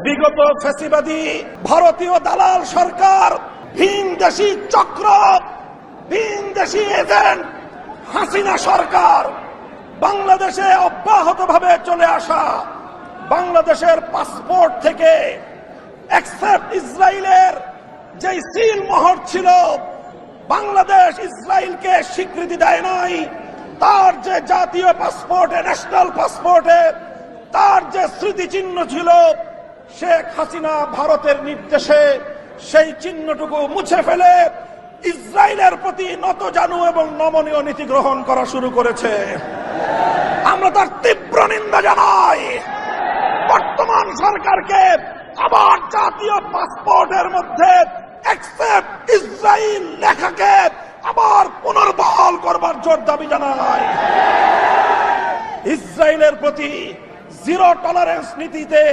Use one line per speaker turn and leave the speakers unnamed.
বিগত ফ্যাসিবাদী ভারতীয় দালাল সরকার, ভিনদেশী চক্র, ভিনদেশী এজেন্ট হাসিনা সরকার বাংলাদেশে অব্যাহতভাবে চলে আসা বাংলাদেশের পাসপোর্ট থেকে এক্সেপ্ট ইসরায়েলের যে সিল মোহর ছিল, বাংলাদেশ ইসরায়েলকে স্বীকৃতি দেয় নাই, তার যে জাতীয় পাসপোর্টে, ন্যাশনাল পাসপোর্টে তার যে স্মৃতিচিহ্ন ছিল, শেখ হাসিনা ভারতের নির্দেশে সেই চিহ্নটুকু মুছে ফেলে ইসরায়েলের প্রতি নতজানু এবং নমনীয় নীতি গ্রহণ করা শুরু করেছে। আমরা তার তীব্র নিন্দা জানাই। বর্তমান সরকারকে আবার জাতীয় পাসপোর্টের মধ্যে অ্যাকসেপ্ট ইসরায়েল লেখাকে আবার পুনর্বহাল করবার জোর দাবি জানাই। ইসরায়েলের প্রতি জিরো টলারেন্স নীতিতে